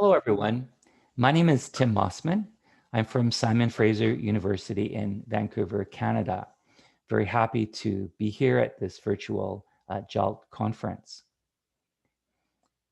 Hello, everyone. My name is Tim Mossman. I'm from Simon Fraser University in Vancouver, Canada. Very happy to be here at this virtual JALT conference.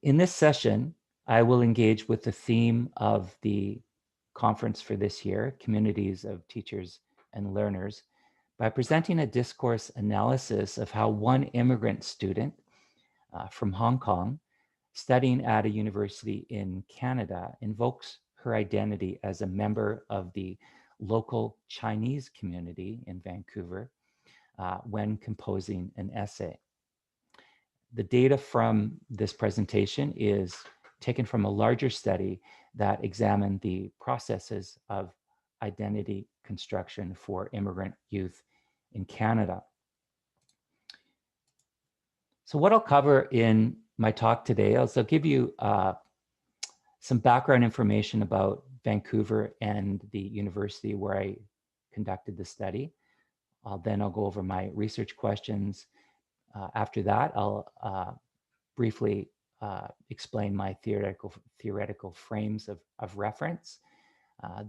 In this session, I will engage with the theme of the conference for this year, Communities of Teachers and Learners, by presenting a discourse analysis of how one immigrant student from Hong Kong studying at a university in Canada invokes her identity as a member of the local Chinese community in Vancouver when composing an essay. The data from this presentation is taken from a larger study that examined the processes of identity construction for immigrant youth in Canada. So what I'll cover in my talk today is I'll give you some background information about Vancouver and the university where I conducted the study. Then I'll go over my research questions. After that, I'll briefly explain my theoretical frames of reference,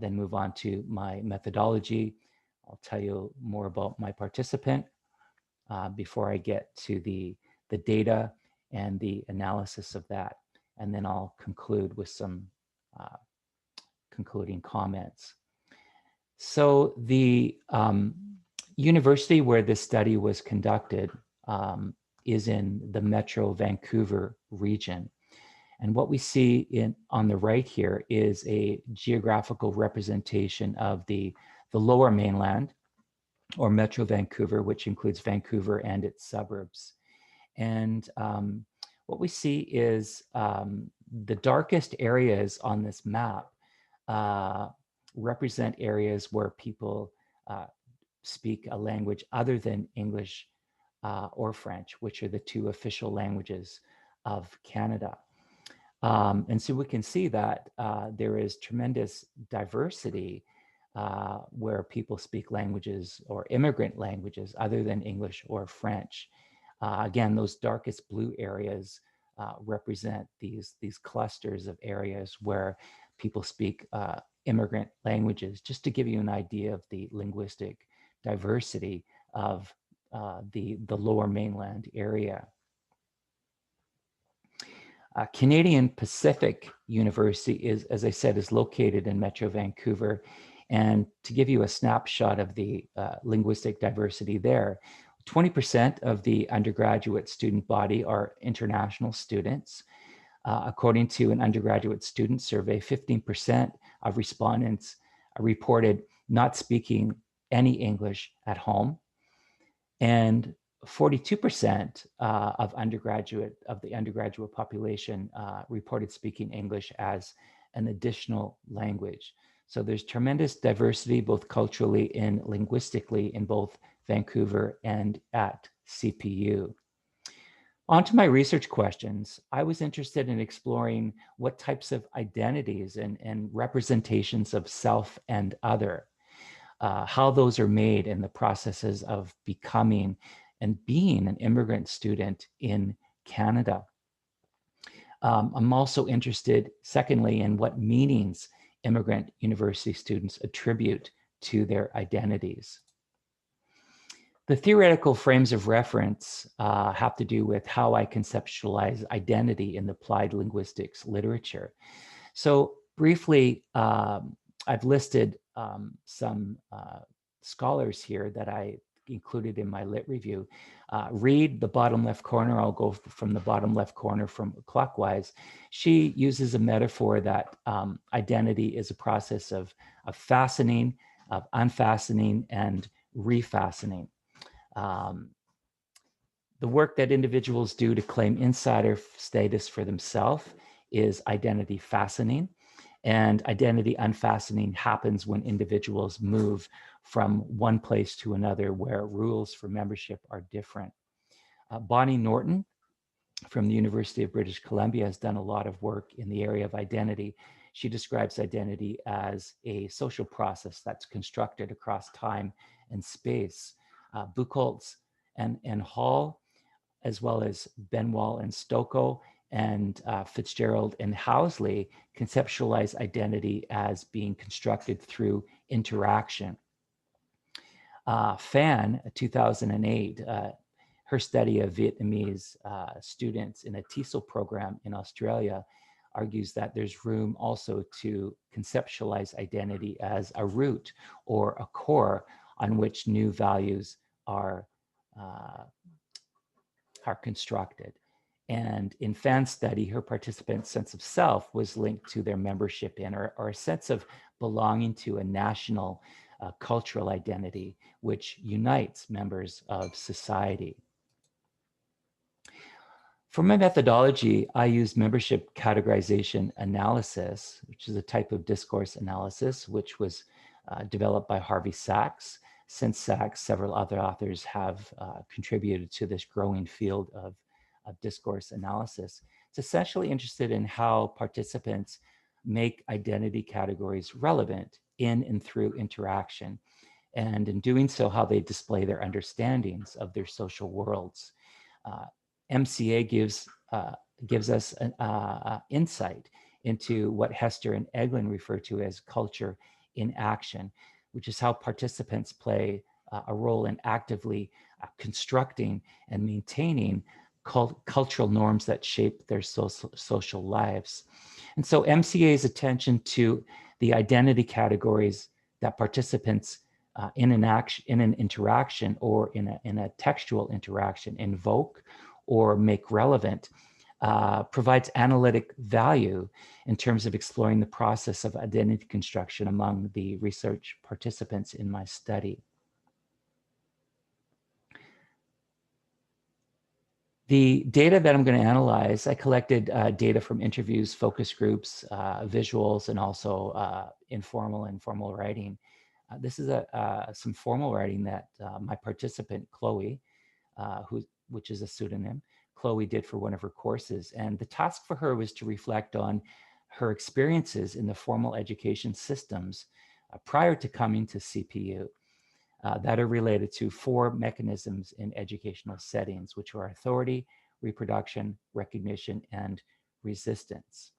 then move on to my methodology. I'll tell you more about my participant before I get to the data and the analysis of that. And then I'll conclude with some concluding comments. So the university where this study was conducted is in the Metro Vancouver region. And what we see on the right here is a geographical representation of the lower mainland, or Metro Vancouver, which includes Vancouver and its suburbs. And what we see is the darkest areas on this map represent areas where people speak a language other than English or French, which are the two official languages of Canada. And so we can see that there is tremendous diversity where people speak languages or immigrant languages other than English or French. Again, those darkest blue areas represent these clusters of areas where people speak immigrant languages, just to give you an idea of the linguistic diversity of the lower mainland area. Canadian Pacific University is, as I said, is located in Metro Vancouver. And to give you a snapshot of the linguistic diversity there, 20% of the undergraduate student body are international students. According to an undergraduate student survey, 15% of respondents reported not speaking any English at home. And 42% of the undergraduate population reported speaking English as an additional language. So there's tremendous diversity, both culturally and linguistically, in both Vancouver and at CPU. On to my research questions. I was interested in exploring what types of identities and representations of self and other, how those are made in the processes of becoming and being an immigrant student in Canada. I'm also interested, secondly, in what meanings immigrant university students attribute to their identities. The theoretical frames of reference have to do with how I conceptualize identity in applied linguistics literature. So briefly, I've listed some scholars here that I included in my lit review. Read the bottom left corner. I'll go from the bottom left corner from clockwise. She uses a metaphor that identity is a process of fastening, of unfastening, and refastening. The work that individuals do to claim insider status for themselves is identity fastening. And identity unfastening happens when individuals move from one place to another where rules for membership are different. Bonnie Norton from the University of British Columbia has done a lot of work in the area of identity. She describes identity as a social process that's constructed across time and space. Buchholz and Hall, as well as Benwall and Stocco, and Fitzgerald and Housley conceptualize identity as being constructed through interaction. Phan, 2008, her study of Vietnamese students in a TESOL program in Australia argues that there's room also to conceptualize identity as a root or a core on which new values are constructed. And in Phan's study, her participants' sense of self was linked to their membership in or a sense of belonging to a national cultural identity, which unites members of society. For my methodology, I use membership categorization analysis, which is a type of discourse analysis, which was developed by Harvey Sachs. Since Sachs, several other authors have contributed to this growing field of discourse analysis. It's essentially interested in how participants make identity categories relevant in and through interaction, and in doing so, how they display their understandings of their social worlds. MCA gives us an insight into what Hester and Eglin refer to as culture in action, which is how participants play a role in actively constructing and maintaining cultural norms that shape their social lives. And so MCA's attention to the identity categories that participants in an interaction or in a textual interaction invoke or make relevant provides analytic value in terms of exploring the process of identity construction among the research participants in my study. The data that I'm going to analyze, I collected data from interviews, focus groups, visuals, and also informal and formal writing. This is some formal writing that my participant, Chloe, which is a pseudonym, Chloe did for one of her courses. And the task for her was to reflect on her experiences in the formal education systems prior to coming to CPU that are related to 4 mechanisms in educational settings, which are authority, reproduction, recognition, and resistance.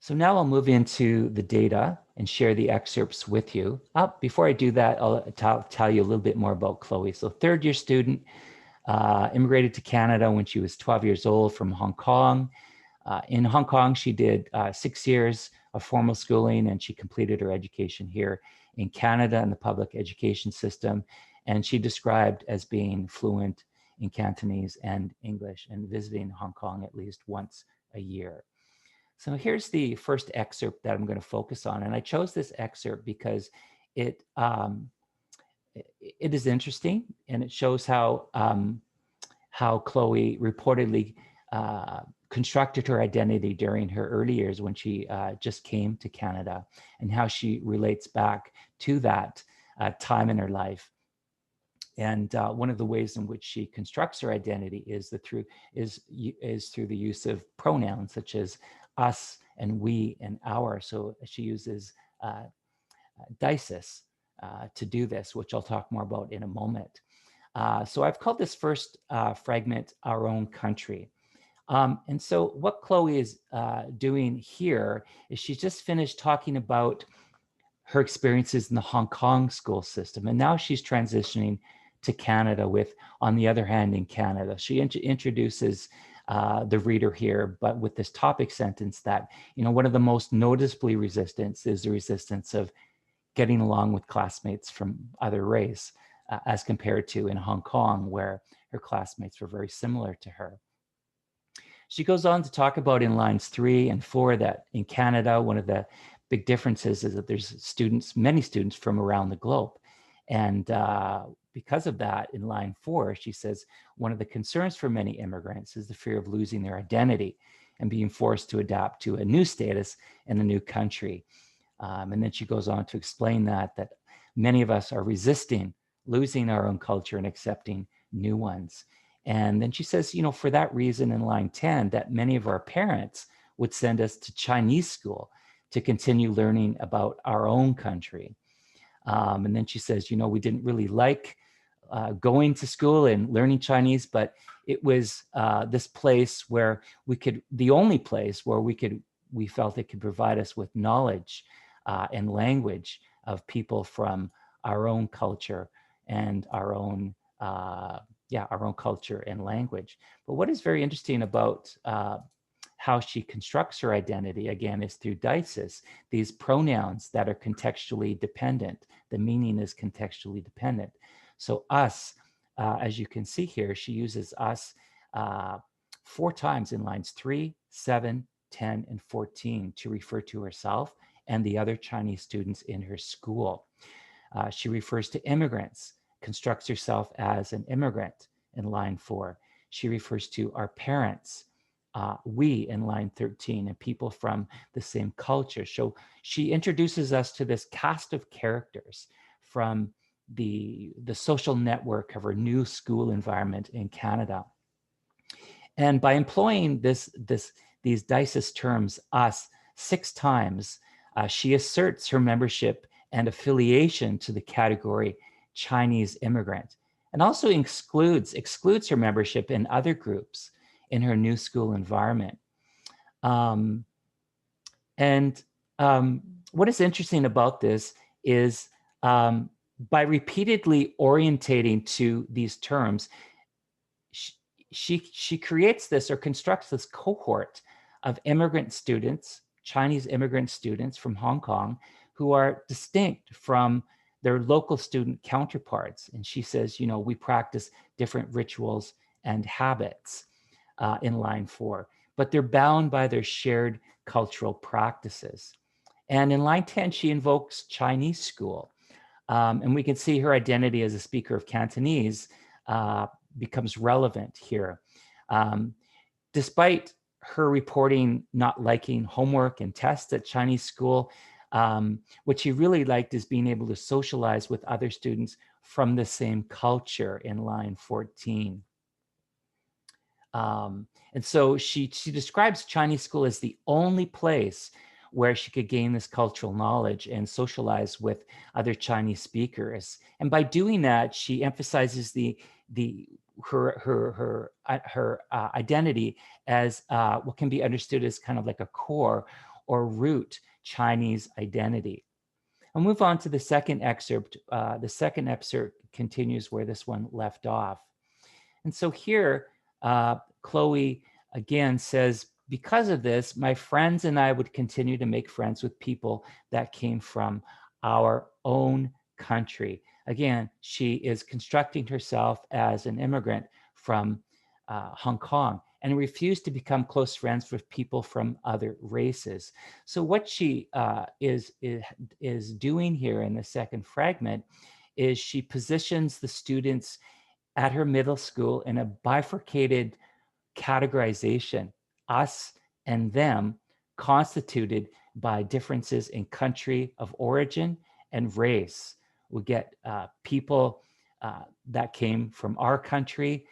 So now I'll move into the data and share the excerpts with you. Before I do that, I'll tell you a little bit more about Chloe. So 3rd-year student, immigrated to Canada when she was 12 years old from Hong Kong. In Hong Kong, she did 6 years of formal schooling, and she completed her education here in Canada in the public education system. And she described as being fluent in Cantonese and English and visiting Hong Kong at least once a year. So here's the first excerpt that I'm going to focus on. And I chose this excerpt because it is interesting, and it shows how Chloe reportedly constructed her identity during her early years when she just came to Canada, and how she relates back to that time in her life. And one of the ways in which she constructs her identity is through the use of pronouns such as us and we and our. So she uses deisis to do this, which I'll talk more about in a moment. So I've called this first fragment Our Own Country. And so what Chloe is doing here is she's just finished talking about her experiences in the Hong Kong school system. And now she's transitioning to Canada with, on the other hand, in Canada. She introduces the reader here, but with this topic sentence that, one of the most noticeably resistance is the resistance of getting along with classmates from other race, as compared to in Hong Kong, where her classmates were very similar to her. She goes on to talk about in lines 3 and 4 that in Canada, one of the big differences is that there's many students from around the globe. And because of that, in line 4, she says, one of the concerns for many immigrants is the fear of losing their identity and being forced to adapt to a new status in a new country. And then she goes on to explain that many of us are resisting losing our own culture and accepting new ones. And then she says, for that reason in line 10, that many of our parents would send us to Chinese school to continue learning about our own country. And then she says, we didn't really like going to school and learning Chinese, but it was this place where the only place where we felt it could provide us with knowledge and language of people from our own culture and our own culture and language. But what is very interesting about how she constructs her identity, again, is through dices, these pronouns that are contextually dependent. The meaning is contextually dependent. So us, as you can see here, she uses us 4 times in lines 3, 7, 10, and 14 to refer to herself and the other Chinese students in her school. She refers to immigrants, constructs herself as an immigrant in line 4. She refers to our parents, we in line 13, and people from the same culture. So she introduces us to this cast of characters from the social network of her new school environment in Canada. And by employing these dices terms, us, 6 times, she asserts her membership and affiliation to the category Chinese immigrant, and also excludes her membership in other groups in her new school environment. What is interesting about this is by repeatedly orientating to these terms, she creates this or constructs this cohort of immigrant students, Chinese immigrant students from Hong Kong, who are distinct from their local student counterparts. And she says, you know, we practice different rituals and habits in line 4, but they're bound by their shared cultural practices. And in line 10, she invokes Chinese school. And we can see her identity as a speaker of Cantonese becomes relevant here. Despite her reporting not liking homework and tests at Chinese school, what she really liked is being able to socialize with other students from the same culture in line 14. And so she describes Chinese school as the only place where she could gain this cultural knowledge and socialize with other Chinese speakers. And by doing that, she emphasizes her identity as what can be understood as kind of like a core or root Chinese identity. I'll move on to the second excerpt. The second excerpt continues where this one left off. And so here, Chloe again says, because of this, my friends and I would continue to make friends with people that came from our own country. Again, she is constructing herself as an immigrant from Hong Kong and refused to become close friends with people from other races. So what she is doing here in the second fragment is she positions the students at her middle school in a bifurcated categorization, us and them, constituted by differences in country of origin and race. We get people that came from our country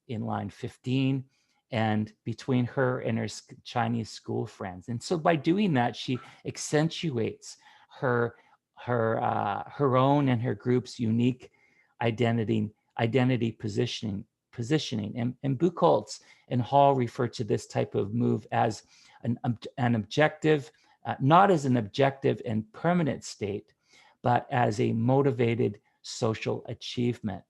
in line 15, and between her and her Chinese school friends. And so by doing that, she accentuates her own and her group's unique identity positioning. And Buchholz and Hall refer to this type of move as an objective, not as an objective and permanent state, but as a motivated social achievement.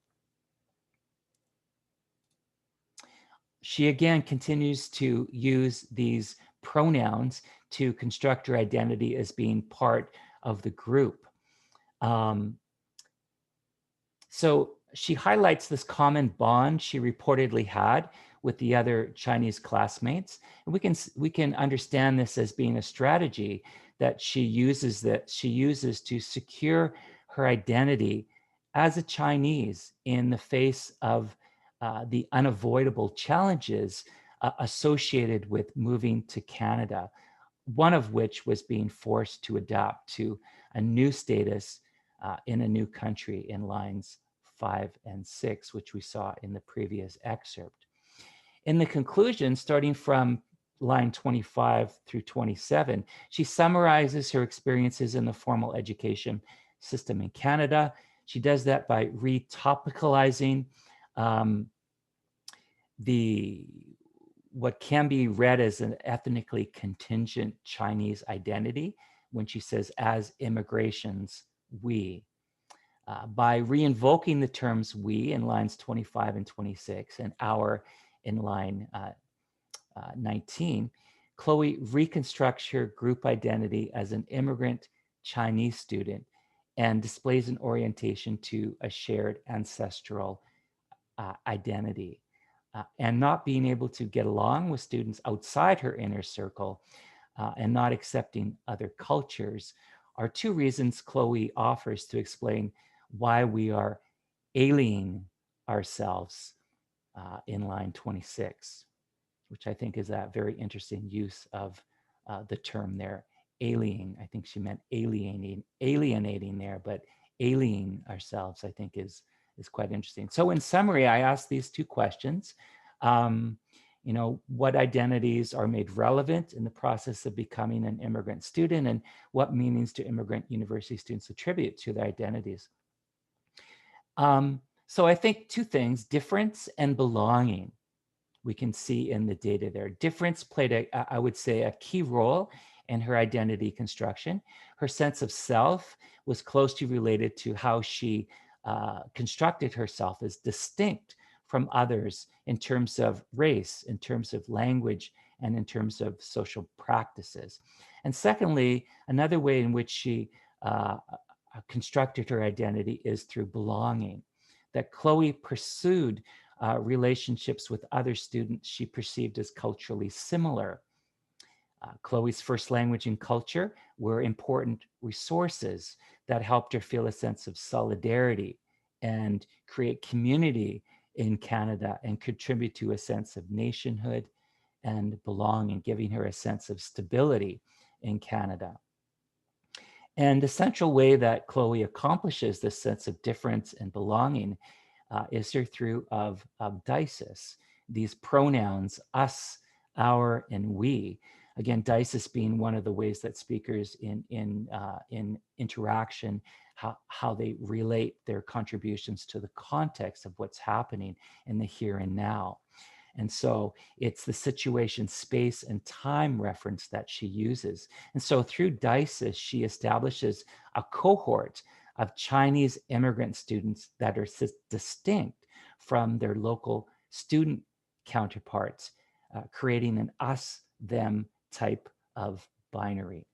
She again continues to use these pronouns to construct her identity as being part of the group. So she highlights this common bond she reportedly had with the other Chinese classmates. And we can understand this as being a strategy that she uses to secure her identity as a Chinese in the face of the unavoidable challenges associated with moving to Canada, one of which was being forced to adapt to a new status in a new country in lines 5 and 6, which we saw in the previous excerpt. In the conclusion, starting from line 25 through 27, she summarizes her experiences in the formal education system in Canada. She does that by retopicalizing what can be read as an ethnically contingent Chinese identity when she says, as immigrations, we. By reinvoking the terms we in lines 25 and 26 and our in line 19, Chloe reconstructs her group identity as an immigrant Chinese student and displays an orientation to a shared ancestral identity. And not being able to get along with students outside her inner circle and not accepting other cultures are two reasons Chloe offers to explain why we are alienating ourselves in line 26, which I think is a very interesting use of the term there, alienating. I think she meant alienating there, but alienating ourselves, I think is quite interesting. So in summary, I asked these two questions. What identities are made relevant in the process of becoming an immigrant student, and what meanings do immigrant university students attribute to their identities? So I think two things, difference and belonging, we can see in the data there. Difference played, I would say, a key role in her identity construction. Her sense of self was closely related to how she constructed herself as distinct from others in terms of race, in terms of language, and in terms of social practices. And secondly, another way in which she constructed her identity is through belonging, that Chloe pursued relationships with other students she perceived as culturally similar. Chloe's first language and culture were important resources that helped her feel a sense of solidarity and create community in Canada and contribute to a sense of nationhood and belonging, giving her a sense of stability in Canada. And the central way that Chloe accomplishes this sense of difference and belonging is through of dices, these pronouns, us, our, and we. Again, dices being one of the ways that speakers in interaction, how they relate their contributions to the context of what's happening in the here and now. And so it's the situation, space, and time reference that she uses. And so through dices, she establishes a cohort of Chinese immigrant students that are distinct from their local student counterparts, creating an us-them type of binary.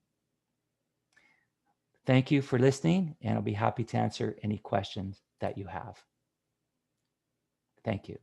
Thank you for listening, and I'll be happy to answer any questions that you have. Thank you.